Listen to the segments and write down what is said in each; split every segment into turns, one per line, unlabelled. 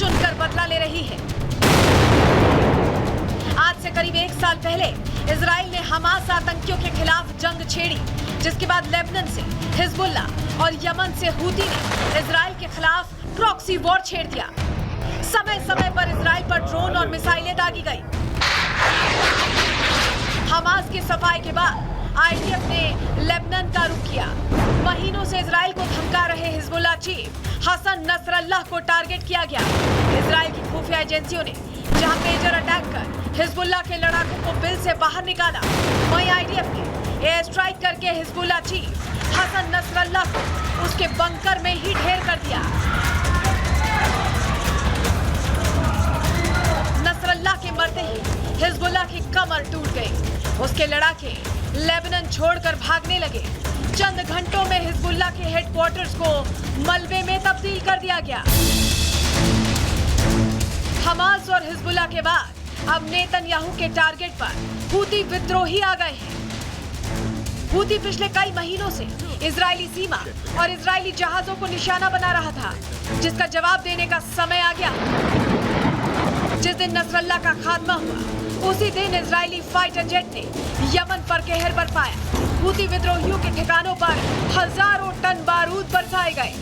चुनकर बदला ले रही है। आज से करीब 1 साल पहले इजराइल ने हमास आतंकियों के खिलाफ जंग छेड़ी, जिसके बाद लेबनान से हिजबुल्ला और यमन से हूती ने इजराइल के खिलाफ प्रॉक्सी वॉर छेड़ दिया। समय समय पर इजराइल पर ड्रोन और मिसाइलें दागी गई। हमास की सफाई के बाद आईडीएफ ने लेबनान का रुख किया। महीनों से इजराइल को धमका रहे हिजबुल्ला चीफ हसन नसरल्लाह को टारगेट किया गया। इजराइल की खुफिया एजेंसियों ने जहां मेजर अटैक कर हिजबुल्ला के लड़ाकों को बिल से बाहर निकाला, वहीं आईडीएफ ने एयर स्ट्राइक करके हिजबुल्ला चीफ हसन नसरल्लाह को उसके बंकर में ही ढेर कर दिया। नसरल्लाह के मरते ही हिजबुल्ला की कमर टूट गई। उसके लड़ाके लेबनान छोड़कर भागने लगे। चंद घंटों में हिजबुल्ला के हेडक्वार्टर्स को मलबे में तब्दील कर दिया गया। हमास और हिजबुल्ला के बाद अब नेतन्याहू के टारगेट पर हूती विद्रोही आ गए हैं। हूती पिछले कई महीनों से इजरायली सीमा और इजरायली जहाजों को निशाना बना रहा था, जिसका जवाब देने का समय आ गया। जिस दिन नसरल्लाह का खात्मा हुआ, उसी दिन इजरायली फाइटर जेट ने यमन पर कहर बरपाया। हूती विद्रोहियों के ठिकानों पर हजारों टन बारूद बरसाए गए।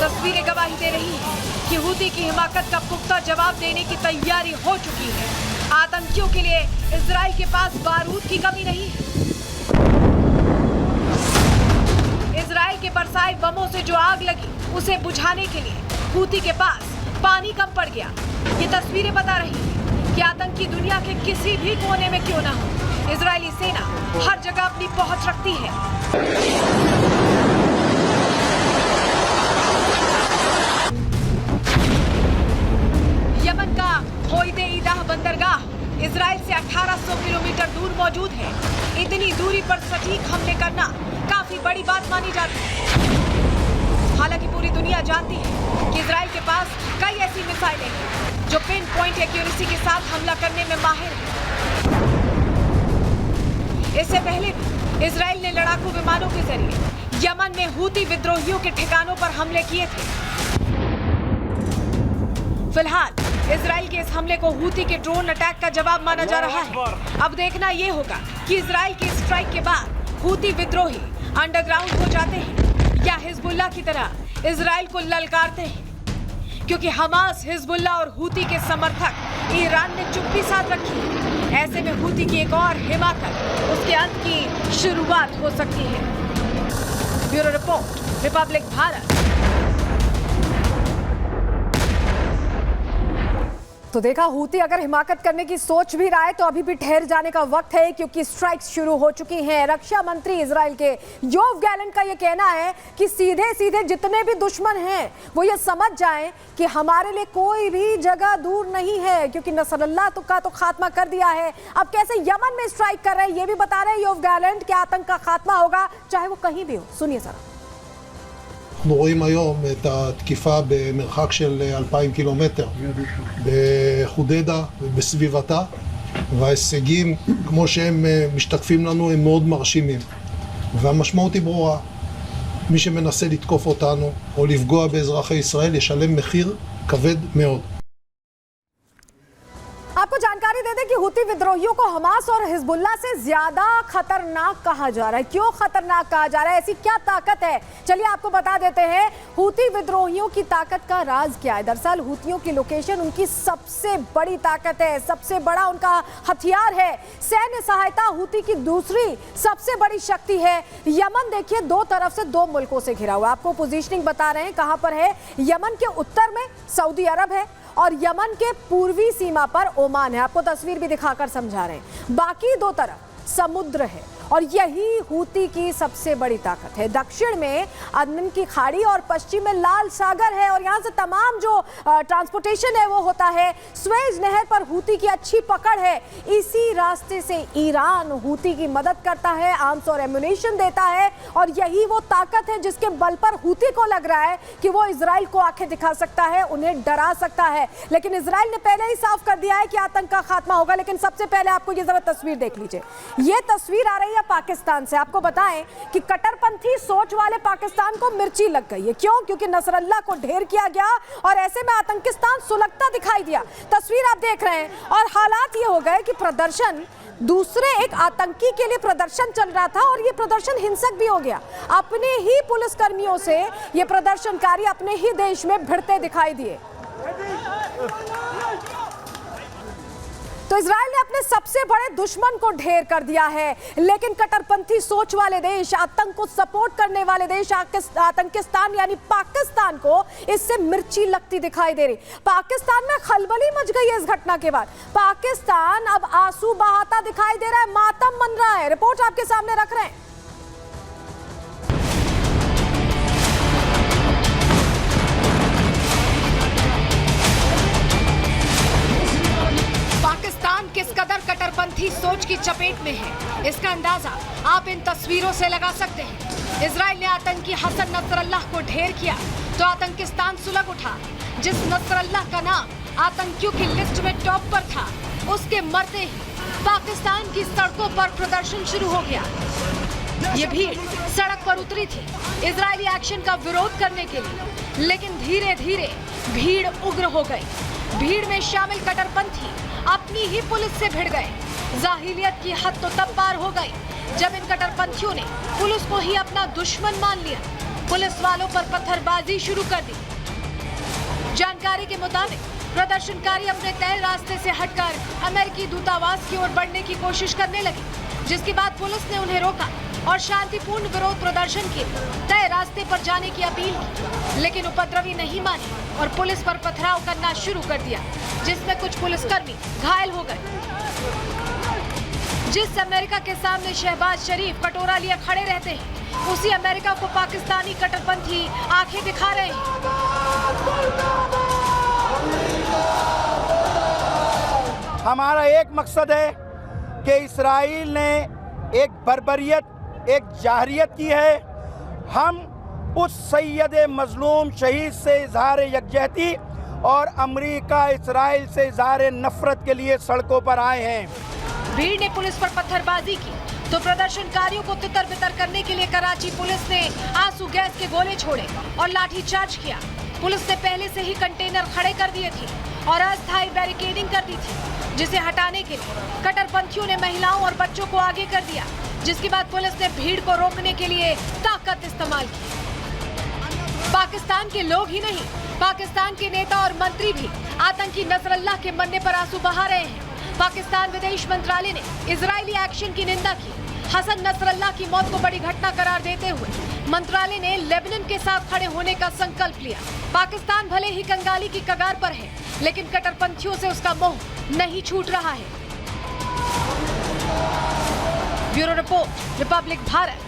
तस्वीरें गवाही दे रही हैं कि हूती की हिमाकत का पुख्ता जवाब देने की तैयारी हो चुकी है। आतंकियों के लिए इजराइल के पास बारूद की कमी नहीं है। इजराइल के बरसाए बमों से जो आग लगी, उसे बुझाने के लिए हूती के पास पानी कम पड़ गया। ये तस्वीरें बता रही हैं कि आतंकी दुनिया के किसी भी कोने में क्यों ना हो, इजरायली सेना हर जगह अपनी पहुंच रखती है। यमन का होइदे ईदाह बंदरगाह इजराइल से 1800 किलोमीटर दूर मौजूद है। इतनी दूरी पर सटीक हमले करना काफी बड़ी बात मानी जाती है। हालांकि पूरी दुनिया जानती है कि इजराइल के पास कई ऐसी मिसाइलें हैं जो पिन पॉइंट एक्यूरेसी के साथ हमला करने में माहिर हैं। इससे पहले भी इजराइल ने लड़ाकू विमानों के जरिए यमन में हूती विद्रोहियों के ठिकानों पर हमले किए थे। फिलहाल इजराइल के इस हमले को हूती के ड्रोन अटैक का जवाब माना जा रहा है। अब देखना यह होगा कि इजराइल के स्ट्राइक के बाद हूती विद्रोही अंडरग्राउंड हो जाते हैं या हिजबुल्ला की तरह इजराइल को ललकारते हैं, क्योंकि हमास, हिजबुल्ला और हूती के समर्थक ईरान ने चुप्पी साध रखी है। ऐसे में हूती की एक और हिमाकत, उसके अंत की शुरुआत हो सकती है। Bureau report, Republic Bharat.
तो देखा, हूती अगर हिमाकत करने की सोच भी रहा है तो अभी भी ठहर जाने का वक्त है, क्योंकि स्ट्राइक्स शुरू हो चुकी हैं। रक्षा मंत्री इजराइल के योव गैलेंट का ये कहना है कि सीधे सीधे जितने भी दुश्मन हैं वो ये समझ जाएं कि हमारे लिए कोई भी जगह दूर नहीं है, क्योंकि नसरल्लाह का तो खात्मा कर दिया है। अब कैसे यमन में स्ट्राइक कर रहे हैं ये भी बता रहे हैं योव गैलेंट कि आतंक का खात्मा होगा चाहे वो कहीं भी हो। सुनिए जरा।
אנחנו רואים היום את התקיפה במרחק של 2,000 קילומטר בחודדה ובסביבתה, וההישגים כמו שהם משתקפים לנו הם מאוד מרשימים, והמשמעות היא ברורה. מי שמנסה לתקוף אותנו או לפגוע באזרחי ישראל ישלם מחיר כבד מאוד.
आपको जानकारी दे दें कि हूती विद्रोहियों को हमास और हिजबुल्ला से ज्यादा खतरनाक कहा जा रहा है। क्यों खतरनाक कहा जा रहा है, ऐसी क्या ताकत है, चलिए आपको बता देते हैं। हूती विद्रोहियों की ताकत का राज क्या है। दरअसल हूतियों की लोकेशन उनकी सबसे बड़ी ताकत है, सबसे बड़ा उनका हथियार है। सैन्य सहायता हूती की दूसरी सबसे बड़ी शक्ति है। यमन देखिए, दो तरफ से दो मुल्कों से घिरा हुआ। आपको पोजीशनिंग बता रहे हैं कहां पर है। यमन के उत्तर में सऊदी अरब है और यमन के पूर्वी सीमा पर ओमान है। आपको तस्वीर भी दिखाकर समझा रहे हैं। बाकी दो तरफ समुद्र है और यही हूती की सबसे बड़ी ताकत है। दक्षिण में अदन की खाड़ी और पश्चिम में लाल सागर है और यहाँ से तमाम जो ट्रांसपोर्टेशन है वो होता है। स्वेज नहर पर हूती की अच्छी पकड़ है। इसी रास्ते से ईरान हूती की मदद करता है, आर्म्स और एम्युनिशन देता है और यही वो ताकत है जिसके बल पर हूती को लग रहा है कि वो इजराइल को आंखें दिखा सकता है, उन्हें डरा सकता है। लेकिन इजराइल ने पहले ही साफ कर दिया है कि आतंक का खात्मा होगा। लेकिन सबसे पहले आपको ये जरा तस्वीर देख लीजिए। ये तस्वीर आ रही है गया पाकिस्तान से। आपको बताएं कि कट्टरपंथी सोच वाले पाकिस्तान को मिर्ची लग गई है। क्यों? क्योंकि नसरल्लाह को ढेर किया गया और ऐसे में आतंकिस्तान सुलगता दिखाई दिया। तस्वीर आप देख रहे हैं और हालात ये हो गए कि प्रदर्शन, दूसरे एक आतंकी के लिए प्रदर्शन चल रहा था और ये प्रदर्शन हिंसक भी हो गया। अपने ही पुलिसकर्मियों से ये प्रदर्शनकारी अपने ही देश में भिड़ते दिखाई दिए। तो इजराइल ने अपने सबसे बड़े दुश्मन को ढेर कर दिया है, लेकिन कट्टरपंथी सोच वाले देश, आतंक को सपोर्ट करने वाले देश आतंकिस्तान यानी पाकिस्तान को इससे मिर्ची लगती दिखाई दे रही। पाकिस्तान में खलबली मच गई है इस घटना के बाद। पाकिस्तान अब आंसू बहाता दिखाई दे रहा है, मातम मन रहा है। रिपोर्ट आपके सामने रख रहे हैं।
पाकिस्तान किस कदर कट्टरपंथी सोच की चपेट में है, इसका अंदाजा आप इन तस्वीरों से लगा सकते हैं। इजराइल ने आतंकी हसन नसरल्लाह को ढेर किया तो आतंकिस्तान सुलग उठा। जिस नसरल्लाह का नाम आतंकियों की लिस्ट में टॉप पर था, उसके मरते ही पाकिस्तान की सड़कों पर प्रदर्शन शुरू हो गया। ये भीड़ सड़क पर उतरी थी इजरायली एक्शन का विरोध करने के लिए, लेकिन धीरे धीरे भीड़ उग्र हो गई। भीड़ में शामिल कट्टरपंथी अपनी ही पुलिस से भिड़ गए। जाहिलियत की हद तो तब पार हो गई जब इन कट्टरपंथियों ने पुलिस को ही अपना दुश्मन मान लिया। पुलिस वालों पर पत्थरबाजी शुरू कर दी। जानकारी के मुताबिक प्रदर्शनकारी अपने तय रास्ते से हटकर अमेरिकी दूतावास की ओर बढ़ने की कोशिश करने लगे, जिसके बाद पुलिस ने उन्हें रोका और शांतिपूर्ण विरोध प्रदर्शन के तय रास्ते पर जाने की अपील की, लेकिन उपद्रवी नहीं माने और पुलिस पर पथराव करना शुरू कर दिया, जिसमें कुछ पुलिसकर्मी घायल हो गए। जिस अमेरिका के सामने शहबाज शरीफ कटोरा लिए खड़े रहते हैं, उसी अमेरिका को पाकिस्तानी कट्टरपंथी आंखें दिखा रहे हैं।
हमारा एक मकसद है कि इस्राइल ने एक बर्बरियत, एक जाहरियत की है। हम उस सैयद मजलूम शहीद से इजहार यकजहती और अमेरिका इस्राइल से इजहार नफरत के लिए सड़कों पर आए हैं।
भीड़ ने पुलिस पर पत्थरबाजी की तो प्रदर्शनकारियों को तितर बितर करने के लिए कराची पुलिस ने आंसू गैस के गोले छोड़े और लाठीचार्ज किया। पुलिस ने पहले से ही कंटेनर खड़े कर दिए थे और अस्थायी बैरिकेडिंग कर दी थी, जिसे हटाने के लिए कट्टरपंथियों ने महिलाओं और बच्चों को आगे कर दिया, जिसके बाद पुलिस ने भीड़ को रोकने के लिए ताकत इस्तेमाल की। पाकिस्तान के लोग ही नहीं, पाकिस्तान के नेता और मंत्री भी आतंकी नसरल्लाह के मरने पर आंसू बहा रहे हैं। पाकिस्तान विदेश मंत्रालय ने इजरायली एक्शन की निंदा की। हसन नसरल्लाह की मौत को बड़ी घटना करार देते हुए मंत्रालय ने लेबनान के साथ खड़े होने का संकल्प लिया। पाकिस्तान भले ही कंगाली की कगार पर है, लेकिन कट्टरपंथियों से उसका मोह नहीं छूट रहा है। Bureau report, Republic Bharat.